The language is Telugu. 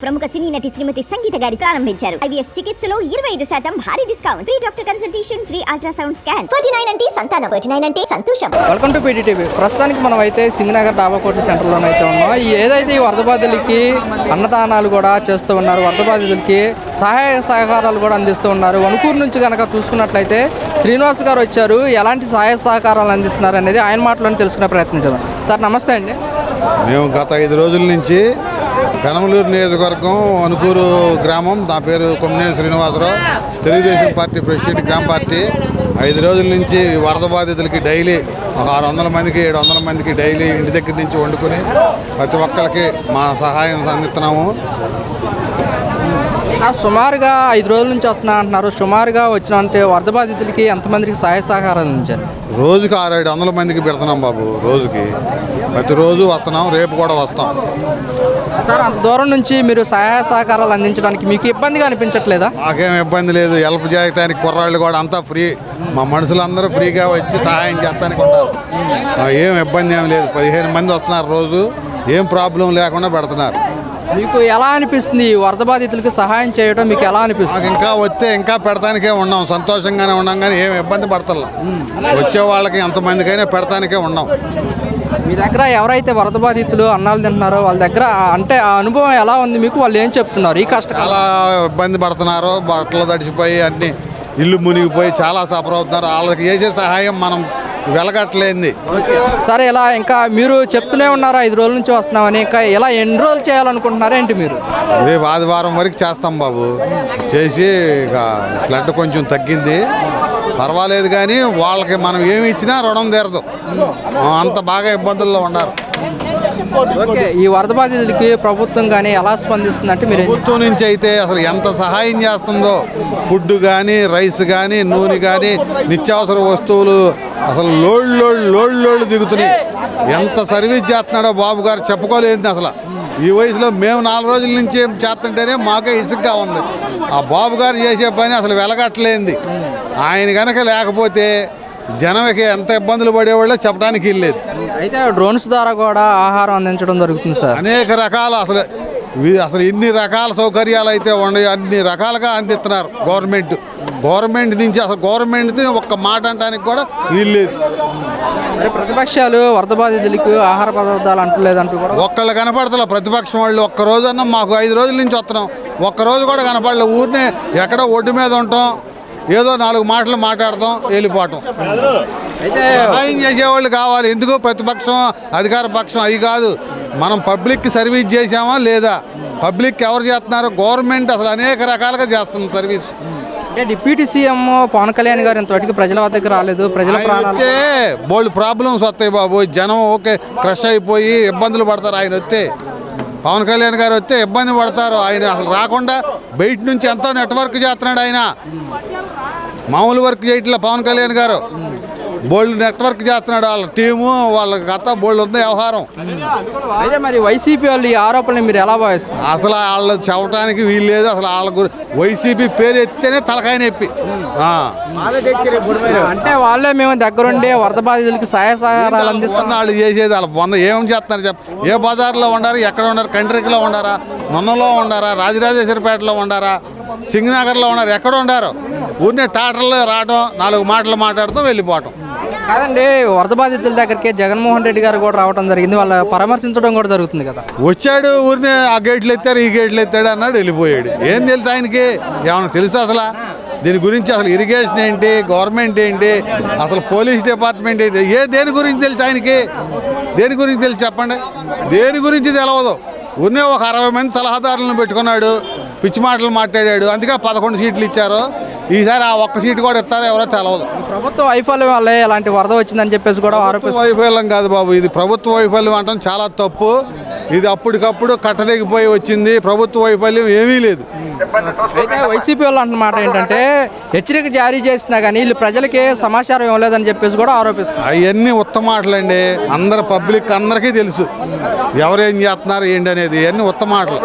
ప్రముఖ సినీ నటి శ్రీమతి సంగీత గారి ప్రారంభించారు. ఐవీఎఫ్ చికిత్సలో 25% భారీ discount, free doctor consultation, free ultrasound scan. 49 అంటే సంతానం, 49 అంటే సంతోషం. Welcome to PTTV. ప్రస్తుతానికి మనం అయితే సింగనగర్ డాబాకోట సెంటర్లోనైతే ఉన్నాం. ఏదైతే ఈ వరద బాధితులకి అన్నదానాలు కూడా చేస్తూ ఉన్నారు, వరద బాధితులకి సహాయ సహకారాలు కూడా అందిస్తూ ఉన్నారు. వణుకూరు నుంచి కనుక చూసుకున్నట్లయితే శ్రీనివాస్ గారు వచ్చారు. ఎలాంటి సహాయ సహకారాలు అందిస్తున్నారు అనేది ఆయన మాటలోనే తెలుసుకునే ప్రయత్నం చేద్దాం. సార్ నమస్తే అండి. మేము గత 5 రోజుల నుంచి పెనమలూరు నియోజకవర్గం వణుకూరు గ్రామం, నా పేరు కొమ్మినేని శ్రీనివాసరావు, తెలుగుదేశం పార్టీ ప్రెసిడెంట్, గ్రామ పార్టీ. 5 రోజుల నుంచి వరద బాధితులకి డైలీ ఒక 600 మందికి 700 మందికి డైలీ ఇంటి దగ్గర నుంచి వండుకొని ప్రతి ఒక్కరికి మా సహాయం అందిస్తున్నాము. సార్ సుమారుగా 5 రోజుల నుంచి వస్తున్నా అంటున్నారు. సుమారుగా వచ్చిన అంటే వరద బాధితులకి ఎంతమందికి సహాయ సహకారాలు అందించారు? రోజుకి 600-700 మందికి పెడుతున్నాం బాబు. రోజుకి ప్రతిరోజు వస్తున్నాం, రేపు కూడా వస్తాం. సార్ అంత దూరం నుంచి మీరు సహాయ సహకారాలు అందించడానికి మీకు ఇబ్బందిగా అనిపించట్లేదా? మాకేం ఇబ్బంది లేదు. హెల్ప్ చేయడానికి కుర్రాళ్ళు కూడా అంతా ఫ్రీ. మా మనుషులందరూ ఫ్రీగా వచ్చి సహాయం చేస్తానికి ఉన్నారు. ఏం ఇబ్బంది ఏం లేదు. 15 మంది వస్తున్నారు రోజు, ఏం ప్రాబ్లం లేకుండా పెడుతున్నారు. మీకు ఎలా అనిపిస్తుంది ఈ వరద బాధితులకి సహాయం చేయడం? మీకు ఎలా అనిపిస్తుంది? మాకు ఇంకా వస్తే ఇంకా పెడతానికే ఉన్నాం, సంతోషంగానే ఉన్నాం, కానీ ఏం ఇబ్బంది పడతల్లా. వచ్చే వాళ్ళకి ఎంతమందికైనా పెడతానికే ఉన్నాం. మీ దగ్గర ఎవరైతే వరద బాధితులు అన్నాలు తింటున్నారో వాళ్ళ దగ్గర అంటే ఆ అనుభవం ఎలా ఉంది మీకు? వాళ్ళు ఏం చెప్తున్నారు? ఈ కష్టం చాలా ఇబ్బంది పడుతున్నారో, బట్టలు తడిచిపోయి అన్ని ఇల్లు మునిగిపోయి చాలా సఫర్ అవుతున్నారు. వాళ్ళకి చేసే సహాయం మనం వెలగట్లేంది. సరే, ఇలా ఇంకా మీరు చెప్తూనే ఉన్నారు 5 రోజుల నుంచి వస్తున్నామని. ఇంకా ఇలా ఎన్ని రోజులు చేయాలనుకుంటున్నారా ఏంటి మీరు? రేపు ఆదివారం వరకు చేస్తాం బాబు. చేసి ఇక బ్లడ్ కొంచెం తగ్గింది, పర్వాలేదు, కానీ వాళ్ళకి మనం ఏమి ఇచ్చినా రుణం తీరదు. అంత బాగా ఇబ్బందుల్లో ఉన్నారు. ఓకే, ఈ వరద బాధితులకి ప్రభుత్వం కానీ ఎలా స్పందిస్తుంది అంటే మీరు? ప్రభుత్వం నుంచి అయితే అసలు ఎంత సహాయం చేస్తుందో, ఫుడ్ కానీ, రైస్ కానీ, నూనె కానీ, నిత్యావసర వస్తువులు అసలు లోళ్ళు దిగుతున్నాయి. ఎంత సర్వీస్ చేస్తున్నాడో బాబు గారు చెప్పుకోలేదు. అసలు ఈ వయసులో మేము 4 రోజుల నుంచి చేస్తుంటేనే మాకే ఇసుగ్గా ఉంది. ఆ బాబు గారు చేసే పని అసలు వెలగట్లేంది. ఆయన కనుక లేకపోతే జనంకి ఎంత ఇబ్బందులు పడేవాళ్ళో చెప్పడానికి వెళ్ళలేదు. అయితే డ్రోన్స్ ద్వారా కూడా ఆహారం అందించడం జరుగుతుంది సార్. అనేక రకాల అసలు ఇన్ని రకాల సౌకర్యాలు అయితే ఉన్నాయి, అన్ని రకాలుగా అందిస్తున్నారు గవర్నమెంట్ నుంచి. అసలు గవర్నమెంట్ ఒక్క మాట అనడానికి కూడా వీల్లేదు. మరి ప్రతిపక్షాలు వరద బాధితులకు ఆహార పదార్థాలు అంటూ కూడా ఒక్కళ్ళు కనపడతలే. ప్రతిపక్షం వాళ్ళు ఒక్కరోజన్నా మాకు 5 రోజుల నుంచి వస్తున్నాం, ఒక్కరోజు కూడా కనపడలే. ఊరినే ఎక్కడో ఒడ్డు మీద ఉంటాం, ఏదో 4 మాటలు మాట్లాడతాం, వెళ్ళిపోవటం. అయితే సహాయం చేసేవాళ్ళు కావాలి. ఎందుకు ప్రతిపక్షం అధికార పక్షం అవి కాదు. మనం పబ్లిక్కి సర్వీస్ చేసామా లేదా? పబ్లిక్ ఎవరు చేస్తున్నారు? గవర్నమెంట్ అసలు అనేక రకాలుగా చేస్తుంది సర్వీస్. అంటే డిప్యూటీ సీఎం పవన్ కళ్యాణ్ గారు ఇంతవరకు ప్రజల వద్దకు రాలేదు. ప్రజల ప్రాణాలు బోల్డ్ ప్రాబ్లమ్స్ వస్తాయి బాబు. జనం ఓకే క్రష్ అయిపోయి ఇబ్బందులు పడతారు. ఆయన వస్తే, పవన్ కళ్యాణ్ గారు వస్తే ఇబ్బంది పడతారు. ఆయన అసలు రాకుండా బయట నుంచి ఎంతో నెట్వర్క్ చేస్తున్నాడు. ఆయన మామూలు వర్క్ చేయట్లే. పవన్ కళ్యాణ్ గారు బోల్డ్ నెట్వర్క్ చేస్తున్నాడు. వాళ్ళ టీము, వాళ్ళ గత బోల్డ్ ఉంది వ్యవహారం. అయితే మరి వైసీపీ వాళ్ళు ఈ ఆరోపణలు మీరు ఎలా భావిస్తారు? అసలు వాళ్ళు చెప్పడానికి వీల్లేదు. అసలు వాళ్ళ వైసీపీ పేరు ఎత్తేనే తలకాయ నొప్పి. అంటే వాళ్ళే మేము దగ్గరుండి వరద బాధితులకి సహాయ సహకారాలు అందిస్తాం. వాళ్ళు చేసేది వాళ్ళ వంద ఏం చేస్తున్నారు చెప్ప? ఏ బజార్లో ఉండారు? ఎక్కడ ఉండారు? కంట్రీలో ఉండారా? నొన్నలో ఉండారా? రాజరాజేశ్వరపేటలో ఉండారా? సింగనగర్లో ఉన్నారు? ఎక్కడ ఉండారు? ఊరినే టాటర్లో రావడం, 4 మాటలు మాట్లాడుతూ వెళ్ళిపోవటం. కాదండి, వరద బాధితుల దగ్గరికి జగన్మోహన్ రెడ్డి గారు కూడా రావడం జరిగింది. వాళ్ళు పరామర్శించడం కూడా జరుగుతుంది కదా. వచ్చాడు, ఊరినే ఆ గేట్లు ఎత్తారు, ఈ గేట్లు ఎత్తాడు అన్నాడు, వెళ్ళిపోయాడు. ఏం తెలుసు ఆయనకి? ఏమన్నా తెలుసు అసలు దీని గురించి? అసలు ఇరిగేషన్ ఏంటి, గవర్నమెంట్ ఏంటి, అసలు పోలీస్ డిపార్ట్మెంట్ ఏంటి, దేని గురించి తెలుసు ఆయనకి? దేని గురించి తెలుసు చెప్పండి? దేని గురించి తెలియదు. ఊరినే ఒక 60 మంది సలహాదారులను పెట్టుకున్నాడు, పిచ్చి మాటలు మాట్లాడాడు. అందుకే 11 సీట్లు ఇచ్చారు. ఈసారి ఆ ఒక్క సీటు కూడా ఇస్తారో ఎవరో తెలవదు. ప్రభుత్వ వైఫల్యం వల్లే అలాంటి వరద వచ్చిందని చెప్పేసి కూడా ఆరోపిస్తారు. వైఫల్యం కాదు బాబు, ఇది ప్రభుత్వ వైఫల్యం అంటాం చాలా తప్పు. ఇది అప్పటికప్పుడు కట్టదగిపోయి వచ్చింది. ప్రభుత్వ వైఫల్యం ఏమీ లేదు. అయితే వైసీపీ వాళ్ళు అంటున్నమాట ఏంటంటే హెచ్చరిక జారీ చేసినా కానీ వీళ్ళు ప్రజలకి సమాచారం ఇవ్వలేదని చెప్పేసి కూడా ఆరోపిస్తారు. అవన్నీ ఉత్తమ మాటలండి. అందరు పబ్లిక్ అందరికీ తెలుసు ఎవరేం చేస్తున్నారు ఏంటి అనేది. ఇవన్నీ ఉత్తమ మాటలు.